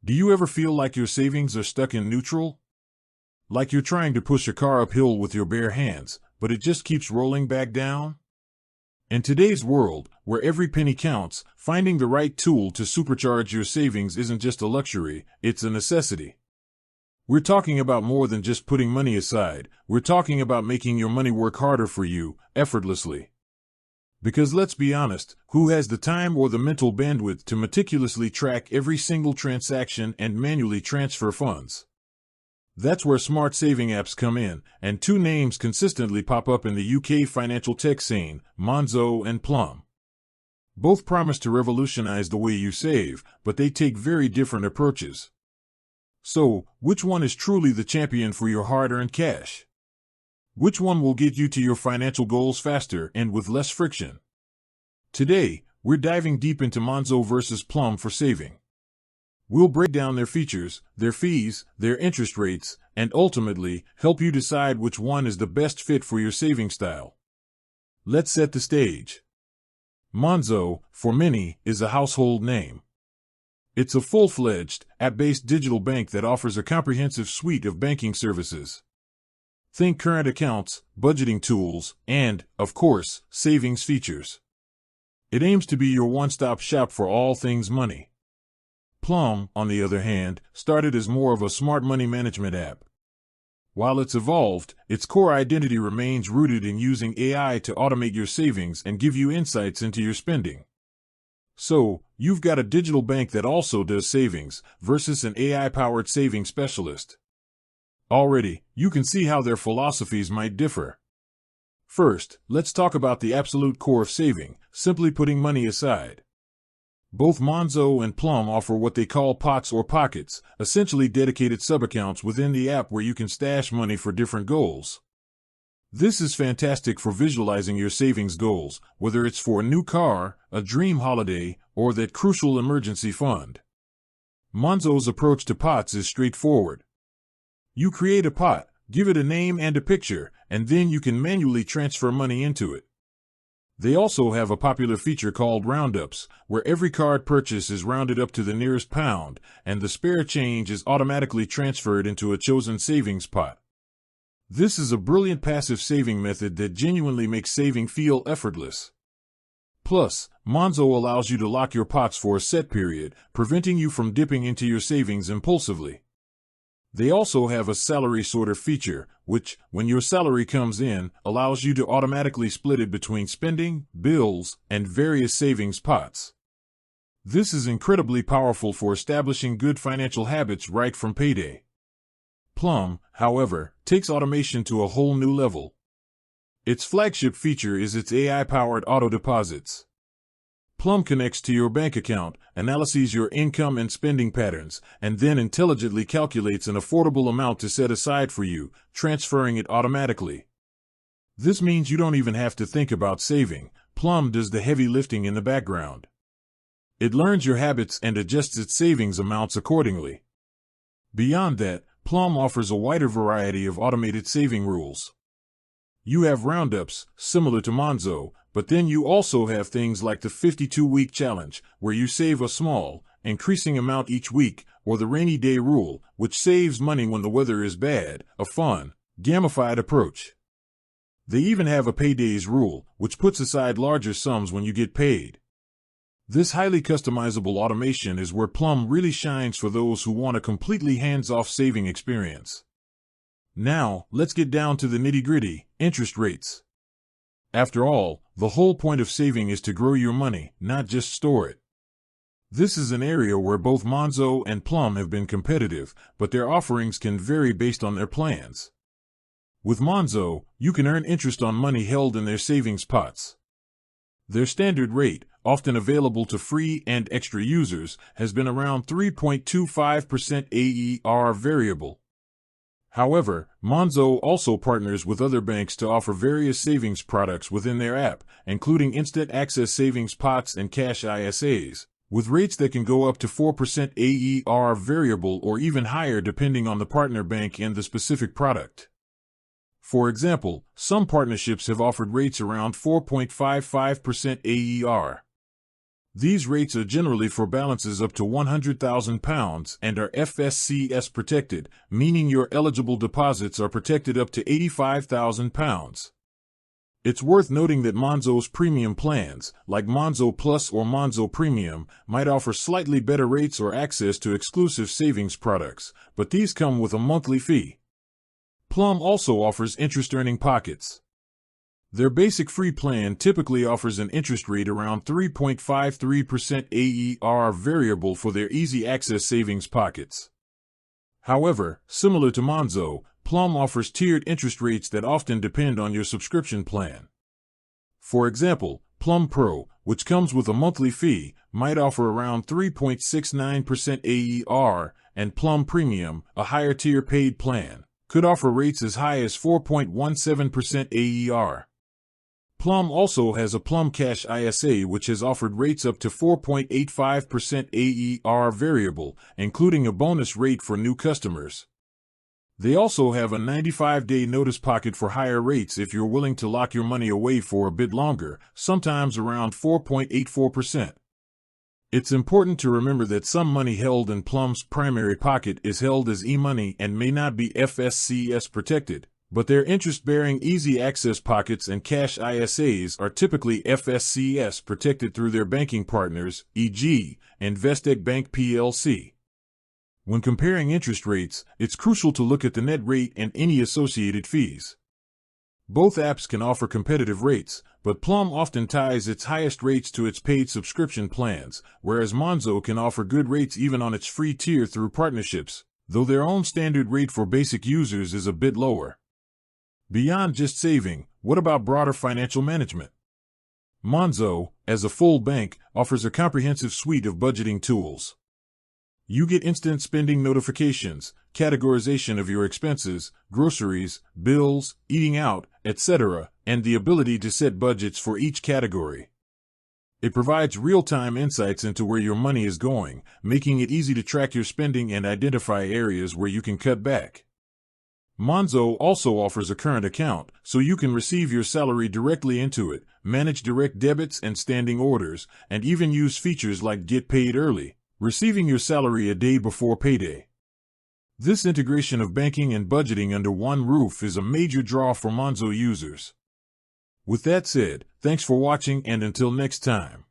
Do you ever feel like your savings are stuck in neutral? Like you're trying to push a car uphill with your bare hands, but it just keeps rolling back down? In today's world, where every penny counts, finding the right tool to supercharge your savings isn't just a luxury, it's a necessity. We're talking about more than just putting money aside. We're talking about making your money work harder for you, effortlessly. Because let's be honest, who has the time or the mental bandwidth to meticulously track every single transaction and manually transfer funds? That's where smart saving apps come in, and two names consistently pop up in the UK financial tech scene, Monzo and Plum. Both promise to revolutionize the way you save, but they take very different approaches. So, which one is truly the champion for your hard-earned cash? Which one will get you to your financial goals faster and with less friction? Today, we're diving deep into Monzo versus Plum for saving. We'll break down their features, their fees, their interest rates, and ultimately, help you decide which one is the best fit for your saving style. Let's set the stage. Monzo, for many, is a household name. It's a full-fledged, app-based digital bank that offers a comprehensive suite of banking services. Think current accounts, budgeting tools, and, of course, savings features. It aims to be your one-stop shop for all things money. Plum, on the other hand, started as more of a smart money management app. While it's evolved, its core identity remains rooted in using AI to automate your savings and give you insights into your spending. So, you've got a digital bank that also does savings, versus an AI-powered saving specialist. Already, you can see how their philosophies might differ. First, let's talk about the absolute core of saving, simply putting money aside. Both Monzo and Plum offer what they call pots or pockets, essentially dedicated subaccounts within the app where you can stash money for different goals. This is fantastic for visualizing your savings goals, whether it's for a new car, a dream holiday, or that crucial emergency fund. Monzo's approach to pots is straightforward. You create a pot, give it a name and a picture, and then you can manually transfer money into it. They also have a popular feature called roundups, where every card purchase is rounded up to the nearest pound, and the spare change is automatically transferred into a chosen savings pot. This is a brilliant passive saving method that genuinely makes saving feel effortless. Plus, Monzo allows you to lock your pots for a set period, preventing you from dipping into your savings impulsively. They also have a salary sorter feature, which, when your salary comes in, allows you to automatically split it between spending, bills, and various savings pots. This is incredibly powerful for establishing good financial habits right from payday. Plum, however, takes automation to a whole new level. Its flagship feature is its AI-powered auto deposits. Plum connects to your bank account, analyzes your income and spending patterns, and then intelligently calculates an affordable amount to set aside for you, transferring it automatically. This means you don't even have to think about saving. Plum does the heavy lifting in the background. It learns your habits and adjusts its savings amounts accordingly. Beyond that, Plum offers a wider variety of automated saving rules. You have roundups, similar to Monzo, but then you also have things like the 52-week challenge, where you save a small, increasing amount each week, or the rainy day rule, which saves money when the weather is bad, a fun, gamified approach. They even have a paydays rule, which puts aside larger sums when you get paid. This highly customizable automation is where Plum really shines for those who want a completely hands-off saving experience. Now, let's get down to the nitty-gritty, interest rates. After all, the whole point of saving is to grow your money, not just store it. This is an area where both Monzo and Plum have been competitive, but their offerings can vary based on their plans. With Monzo, you can earn interest on money held in their savings pots. Their standard rate, often available to free and extra users, has been around 3.25% AER variable. However, Monzo also partners with other banks to offer various savings products within their app, including instant access savings pots and cash ISAs, with rates that can go up to 4% AER variable or even higher depending on the partner bank and the specific product. For example, some partnerships have offered rates around 4.55% AER. These rates are generally for balances up to £100,000 and are FSCS protected, meaning your eligible deposits are protected up to £85,000. It's worth noting that Monzo's premium plans, like Monzo Plus or Monzo Premium, might offer slightly better rates or access to exclusive savings products, but these come with a monthly fee. Plum also offers interest-earning pockets. Their basic free plan typically offers an interest rate around 3.53% AER variable for their easy access savings pockets. However, similar to Monzo, Plum offers tiered interest rates that often depend on your subscription plan. For example, Plum Pro, which comes with a monthly fee, might offer around 3.69% AER, and Plum Premium, a higher tier paid plan, could offer rates as high as 4.17% AER. Plum also has a Plum Cash ISA which has offered rates up to 4.85% AER variable, including a bonus rate for new customers. They also have a 95-day notice pocket for higher rates if you're willing to lock your money away for a bit longer, sometimes around 4.84%. It's important to remember that some money held in Plum's primary pocket is held as e-money and may not be FSCS protected, but their interest-bearing easy access pockets and cash ISAs are typically FSCS protected through their banking partners, e.g., Investec Bank plc. When comparing interest rates, it's crucial to look at the net rate and any associated fees. Both apps can offer competitive rates, but Plum often ties its highest rates to its paid subscription plans, whereas Monzo can offer good rates even on its free tier through partnerships, though their own standard rate for basic users is a bit lower. Beyond just saving, what about broader financial management? Monzo, as a full bank, offers a comprehensive suite of budgeting tools. You get instant spending notifications, categorization of your expenses, groceries, bills, eating out, etc., and the ability to set budgets for each category. It provides real-time insights into where your money is going, making it easy to track your spending and identify areas where you can cut back. Monzo also offers a current account, so you can receive your salary directly into it, manage direct debits and standing orders, and even use features like Get Paid Early, receiving your salary a day before payday. This integration of banking and budgeting under one roof is a major draw for Monzo users. With that said, thanks for watching and until next time.